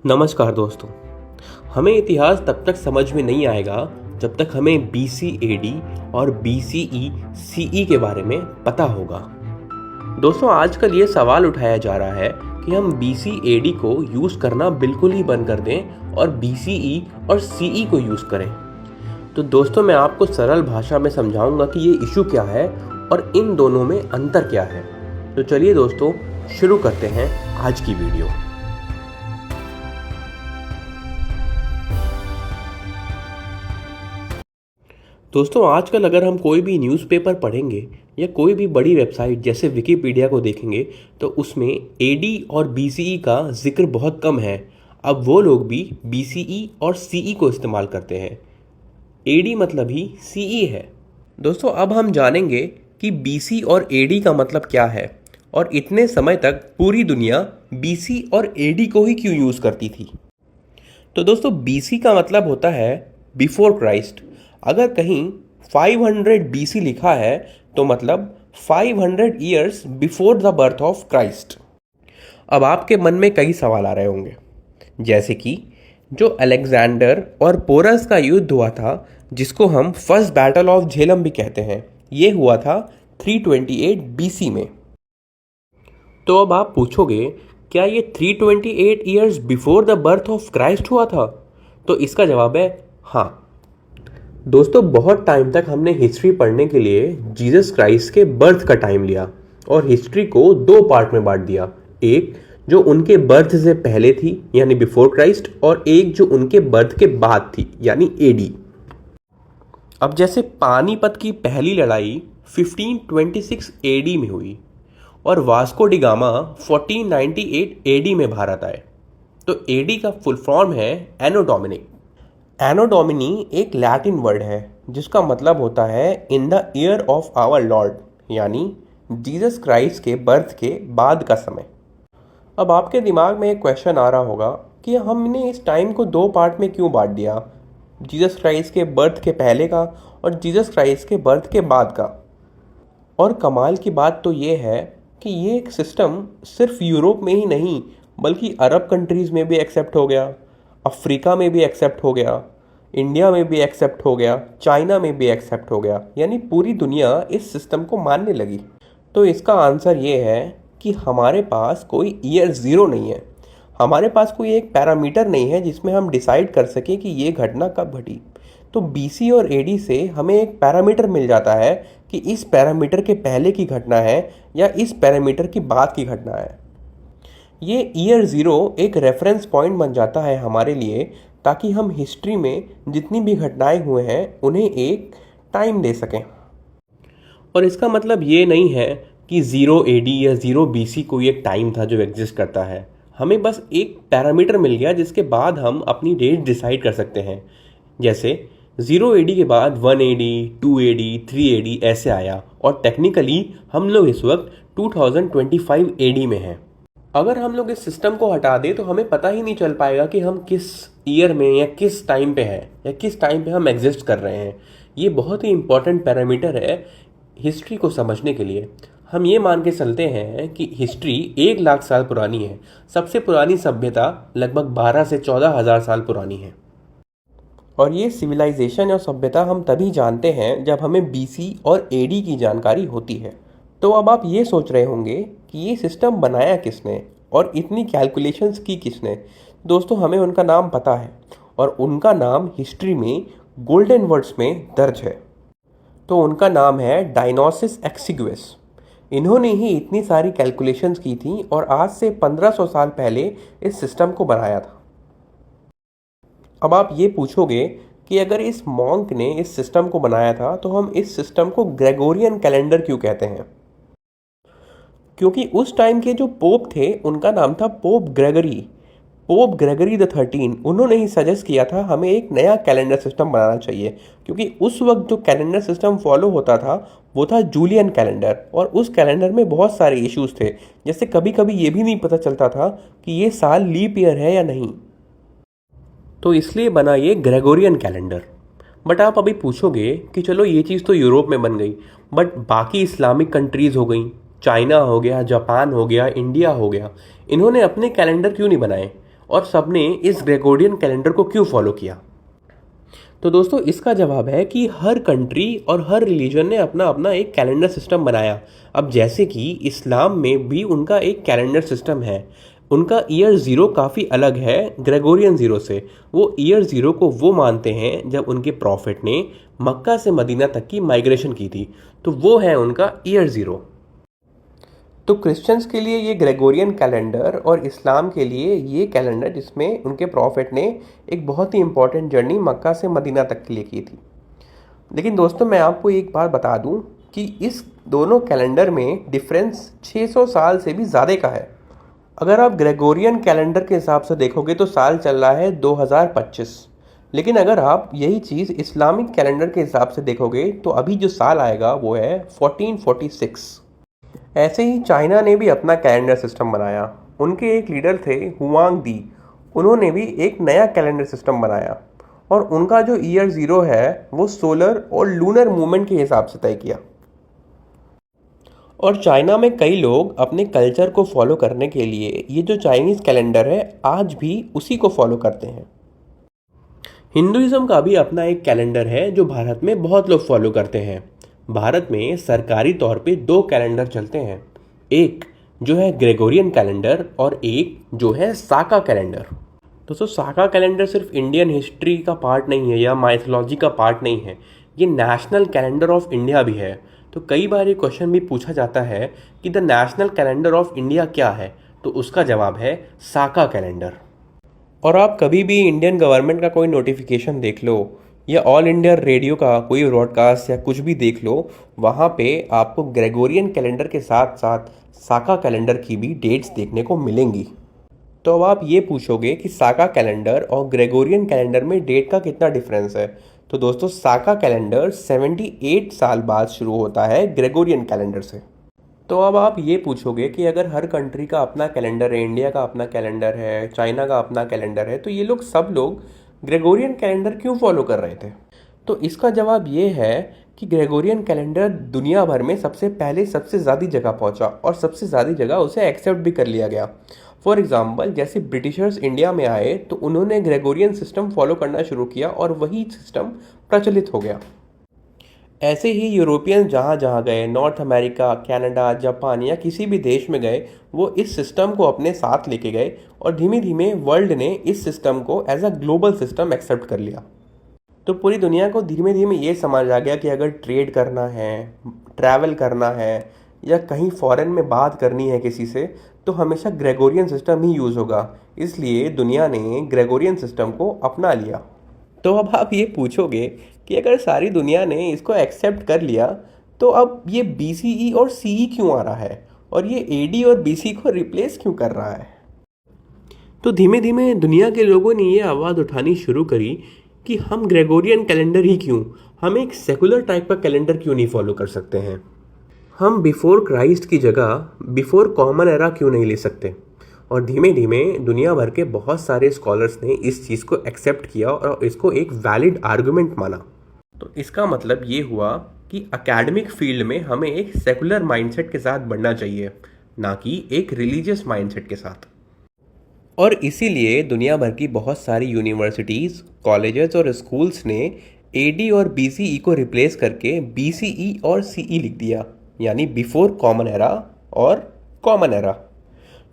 नमस्कार दोस्तों। हमें इतिहास तब तक समझ में नहीं आएगा जब तक हमें BC AD और BCE CE के बारे में पता होगा। दोस्तों, आजकल ये सवाल उठाया जा रहा है कि हम BC AD को यूज़ करना बिल्कुल ही बंद कर दें और BCE और CE को यूज़ करें। तो दोस्तों, मैं आपको सरल भाषा में समझाऊंगा कि ये इशू क्या है और इन दोनों में अंतर क्या है। तो चलिए दोस्तों, शुरू करते हैं आज की वीडियो। दोस्तों, आजकल अगर हम कोई भी न्यूज़पेपर पढ़ेंगे या कोई भी बड़ी वेबसाइट जैसे विकिपीडिया को देखेंगे तो उसमें AD और BCE का जिक्र बहुत कम है। अब वो लोग भी BCE और CE को इस्तेमाल करते हैं। AD मतलब ही CE है। दोस्तों, अब हम जानेंगे कि BC और AD का मतलब क्या है और इतने समय तक पूरी दुनिया BC और AD को ही क्यों यूज़ करती थी। तो दोस्तों, BC का मतलब होता है बिफोर क्राइस्ट। अगर कहीं 500 BC लिखा है तो मतलब 500 years before the birth of Christ. अब आपके मन में कई सवाल आ रहे होंगे, जैसे कि जो अलेक्जेंडर और पोरस का युद्ध हुआ था, जिसको हम फर्स्ट बैटल ऑफ झेलम भी कहते हैं, ये हुआ था 328 BC में। तो अब आप पूछोगे, क्या ये 328 years before the birth of Christ हुआ था? तो इसका जवाब है हाँ। दोस्तों, बहुत टाइम तक हमने हिस्ट्री पढ़ने के लिए जीसस क्राइस्ट के बर्थ का टाइम लिया और हिस्ट्री को दो पार्ट में बांट दिया। एक जो उनके बर्थ से पहले थी यानी बिफोर क्राइस्ट, और एक जो उनके बर्थ के बाद थी यानी AD। अब जैसे पानीपत की पहली लड़ाई 1526 AD में हुई और वास्को डी गामा 1498 AD में भारत आए, तो AD का फुल फॉर्म है एनो डोमिनी। एनो डोमिनी एक लैटिन वर्ड है जिसका मतलब होता है in the year of our Lord, यानी जीसस क्राइस्ट के बर्थ के बाद का समय। अब आपके दिमाग में एक क्वेश्चन आ रहा होगा कि हमने इस टाइम को दो पार्ट में क्यों बांट दिया, जीसस क्राइस्ट के बर्थ के पहले का और जीसस क्राइस्ट के बर्थ के बाद का। और कमाल की बात तो ये है कि ये एक सिस्टम सिर्फ यूरोप में ही नहीं बल्कि अरब कंट्रीज़ में भी एक्सेप्ट हो गया, अफ्रीका में भी एक्सेप्ट हो गया, इंडिया में भी एक्सेप्ट हो गया, चाइना में भी एक्सेप्ट हो गया, यानी पूरी दुनिया इस सिस्टम को मानने लगी। तो इसका आंसर ये है कि हमारे पास कोई ईयर ज़ीरो नहीं है, हमारे पास कोई एक पैरामीटर नहीं है जिसमें हम डिसाइड कर सकें कि ये घटना कब घटी। तो BC और AD से हमें एक पैरामीटर मिल जाता है कि इस पैरामीटर के पहले की घटना है या इस पैरामीटर की बाद की घटना है। ये ईयर ज़ीरो एक रेफरेंस पॉइंट बन जाता है हमारे लिए, ताकि हम हिस्ट्री में जितनी भी घटनाएं हुए हैं उन्हें एक टाइम दे सकें। और इसका मतलब ये नहीं है कि 0 AD या 0 BC कोई एक टाइम था जो एग्जिस्ट करता है। हमें बस एक पैरामीटर मिल गया जिसके बाद हम अपनी डेट डिसाइड कर सकते हैं। जैसे 0 AD के बाद 1 AD, 2 AD, 3 AD ऐसे आया, और टेक्निकली हम लोग इस वक्त 2025 AD में हैं। अगर हम लोग इस सिस्टम को हटा दें तो हमें पता ही नहीं चल पाएगा कि हम किस ईयर में या किस टाइम पे हैं या किस टाइम पे हम एग्जिस्ट कर रहे हैं। ये बहुत ही इंपॉर्टेंट पैरामीटर है हिस्ट्री को समझने के लिए। हम ये मान के चलते हैं कि हिस्ट्री 1 लाख साल पुरानी है। सबसे पुरानी सभ्यता लगभग 12 से 14 हज़ार साल पुरानी है। और ये सिविलाइजेशन और सभ्यता हम तभी जानते हैं जब हमें BC और AD की जानकारी होती है। तो अब आप ये सोच रहे होंगे कि ये सिस्टम बनाया किसने और इतनी कैलकुलेशंस की किसने। दोस्तों, हमें उनका नाम पता है और उनका नाम हिस्ट्री में गोल्डन वर्ड्स में दर्ज है। तो उनका नाम है डायनोसिस एक्सिगुएस। इन्होंने ही इतनी सारी कैलकुलेशंस की थी और आज से 1500 साल पहले इस सिस्टम को बनाया था। अब आप ये पूछोगे कि अगर इस मॉन्क ने इस सिस्टम को बनाया था तो हम इस सिस्टम को ग्रेगोरियन कैलेंडर क्यों कहते हैं? क्योंकि उस टाइम के जो पोप थे उनका नाम था पोप ग्रेगरी द 13। उन्होंने ही सजेस्ट किया था हमें एक नया कैलेंडर सिस्टम बनाना चाहिए, क्योंकि उस वक्त जो कैलेंडर सिस्टम फॉलो होता था वो था जूलियन कैलेंडर, और उस कैलेंडर में बहुत सारे इश्यूज थे। जैसे कभी कभी ये भी नहीं पता चलता था कि ये साल लीप ईयर है या नहीं, तो इसलिए बना ये ग्रेगोरियन कैलेंडर। बट आप अभी पूछोगे कि चलो ये चीज़ तो यूरोप में बन गई, बट बाकी इस्लामिक कंट्रीज़ हो गई, चाइना हो गया, जापान हो गया, इंडिया हो गया, इन्होंने अपने कैलेंडर क्यों नहीं बनाए? और सबने इस ग्रेगोरियन कैलेंडर को क्यों फॉलो किया? तो दोस्तों इसका जवाब है कि हर कंट्री और हर रिलीजन ने अपना अपना एक कैलेंडर सिस्टम बनाया। अब जैसे कि इस्लाम में भी उनका एक कैलेंडर सिस्टम है। उनका ईयर ज़ीरो काफ़ी अलग है ग्रेगोरियन ज़ीरो से। वो ईयर ज़ीरो को वो मानते हैं जब उनके प्रॉफिट ने मक्का से मदीना तक की माइग्रेशन की थी, तो वो है उनका ईयर ज़ीरो। तो क्रिश्चियंस के लिए ये ग्रेगोरियन कैलेंडर और इस्लाम के लिए ये कैलेंडर जिसमें उनके प्रॉफिट ने एक बहुत ही इंपॉर्टेंट जर्नी मक्का से मदीना तक के लिए की थी। लेकिन दोस्तों मैं आपको एक बात बता दूं कि इस दोनों कैलेंडर में डिफरेंस 600 साल से भी ज़्यादा का है। अगर आप ग्रेगोरियन कैलेंडर के हिसाब से देखोगे तो साल चल रहा है 2025, लेकिन अगर आप यही चीज़ इस्लामिक कैलेंडर के हिसाब से देखोगे तो अभी जो साल आएगा वो है 1446। ऐसे ही चाइना ने भी अपना कैलेंडर सिस्टम बनाया। उनके एक लीडर थे हुआंग दी, उन्होंने भी एक नया कैलेंडर सिस्टम बनाया और उनका जो ईयर ज़ीरो है वो सोलर और लूनर मूवमेंट के हिसाब से तय किया। और चाइना में कई लोग अपने कल्चर को फॉलो करने के लिए ये जो चाइनीज़ कैलेंडर है आज भी उसी को फॉलो करते हैं। हिंदुइज्म का भी अपना एक कैलेंडर है जो भारत में बहुत लोग फॉलो करते हैं। भारत में सरकारी तौर पे दो कैलेंडर चलते हैं, एक जो है ग्रेगोरियन कैलेंडर और एक जो है साका कैलेंडर। दोस्तों साका कैलेंडर सिर्फ इंडियन हिस्ट्री का पार्ट नहीं है या माइथोलॉजी का पार्ट नहीं है, ये नेशनल कैलेंडर ऑफ इंडिया भी है। तो कई बार ये क्वेश्चन भी पूछा जाता है कि the national calendar of India क्या है, तो उसका जवाब है साका कैलेंडर। और आप कभी भी इंडियन गवर्नमेंट का कोई नोटिफिकेशन देख लो या ऑल इंडिया रेडियो का कोई ब्रॉडकास्ट या कुछ भी देख लो, वहाँ पे आपको ग्रेगोरियन कैलेंडर के साथ साथ साका कैलेंडर की भी डेट्स देखने को मिलेंगी। तो अब आप ये पूछोगे कि साका कैलेंडर और ग्रेगोरियन कैलेंडर में डेट का कितना डिफरेंस है। तो दोस्तों साका कैलेंडर 78 साल बाद शुरू होता है ग्रेगोरियन कैलेंडर से। तो अब आप ये पूछोगे कि अगर हर कंट्री का अपना कैलेंडर है, इंडिया का अपना कैलेंडर है, चाइना का अपना कैलेंडर है, तो ये लोग सब लोग ग्रेगोरियन कैलेंडर क्यों फॉलो कर रहे थे? तो इसका जवाब ये है कि ग्रेगोरियन कैलेंडर दुनिया भर में सबसे पहले सबसे ज़्यादा जगह पहुंचा और सबसे ज़्यादा जगह उसे एक्सेप्ट भी कर लिया गया। फॉर एग्जाम्पल जैसे ब्रिटिशर्स इंडिया में आए तो उन्होंने ग्रेगोरियन सिस्टम फॉलो करना शुरू किया और वही सिस्टम प्रचलित हो गया। ऐसे ही यूरोपियन जहाँ जहाँ गए, नॉर्थ अमेरिका, कनाडा, जापान या किसी भी देश में गए, वो इस सिस्टम को अपने साथ लेके गए और धीमे धीमे वर्ल्ड ने इस सिस्टम को as a global system accept कर लिया। तो पूरी दुनिया को धीमे धीमे ये समझ आ गया कि अगर ट्रेड करना है, ट्रैवल करना है या कहीं फॉरेन में बात करनी है किसी से, तो हमेशा ग्रेगोरियन सिस्टम ही यूज़ होगा। इसलिए दुनिया ने ग्रेगोरियन सिस्टम को अपना लिया। तो अब आप ये पूछोगे कि अगर सारी दुनिया ने इसको एक्सेप्ट कर लिया तो अब ये BCE और CE क्यों आ रहा है और ये AD और BC को रिप्लेस क्यों कर रहा है? तो धीमे धीमे दुनिया के लोगों ने ये आवाज़ उठानी शुरू करी कि हम ग्रेगोरियन कैलेंडर ही क्यों, हम एक सेकुलर टाइप का कैलेंडर क्यों नहीं फॉलो कर सकते हैं? हम बिफोर क्राइस्ट की जगह बिफोर कॉमन एरा क्यों नहीं ले सकते? और धीमे धीमे दुनिया भर के बहुत सारे स्कॉलर्स ने इस चीज़ को एक्सेप्ट किया और इसको एक वैलिड आर्गुमेंट माना। तो इसका मतलब ये हुआ कि एकेडमिक फील्ड में हमें एक सेकुलर माइंडसेट के साथ बढ़ना चाहिए, ना कि एक रिलीजियस माइंडसेट के साथ। और इसीलिए दुनिया भर की बहुत सारी यूनिवर्सिटीज़, कॉलेजेस और स्कूल्स ने AD और BCE को रिप्लेस करके BCE और CE लिख दिया, यानी बिफोर कॉमन एरा और कॉमन एरा।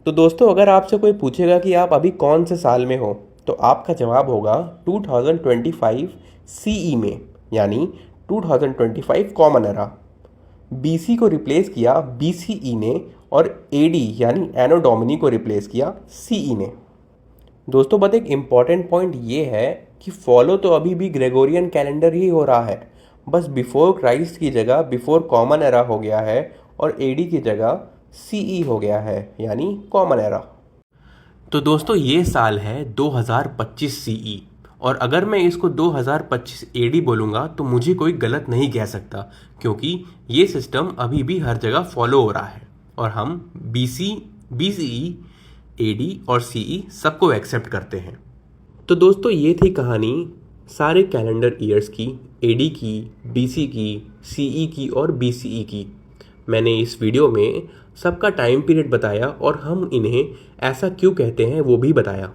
तो दोस्तों अगर आपसे कोई पूछेगा कि आप अभी कौन से साल में हो, तो आपका जवाब होगा 2025 CE में, यानी 2025 कॉमन एरा। BC को रिप्लेस किया BCE ने और AD यानी एनो डोमिनी को रिप्लेस किया CE ने। दोस्तों बट एक इम्पॉर्टेंट पॉइंट ये है कि फॉलो तो अभी भी ग्रेगोरियन कैलेंडर ही हो रहा है, बस बिफोर क्राइस्ट की जगह बिफोर कॉमन एरा हो गया है और AD की जगह CE हो गया है, यानी कॉमन एरा। तो दोस्तों ये साल है 2025 CE, और अगर मैं इसको 2025 AD बोलूँगा तो मुझे कोई गलत नहीं कह सकता, क्योंकि ये सिस्टम अभी भी हर जगह फॉलो हो रहा है और हम BC, BCE, AD और CE सबको एक्सेप्ट करते हैं। तो दोस्तों ये थी कहानी सारे कैलेंडर ईयर्स की, AD की, BC की, CE की और BCE की। मैंने इस वीडियो में सबका टाइम पीरियड बताया और हम इन्हें ऐसा क्यों कहते हैं वो भी बताया।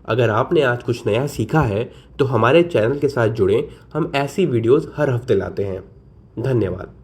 अगर आपने आज कुछ नया सीखा है तो हमारे चैनल के साथ जुड़ें, हम ऐसी वीडियोस हर हफ्ते लाते हैं। धन्यवाद।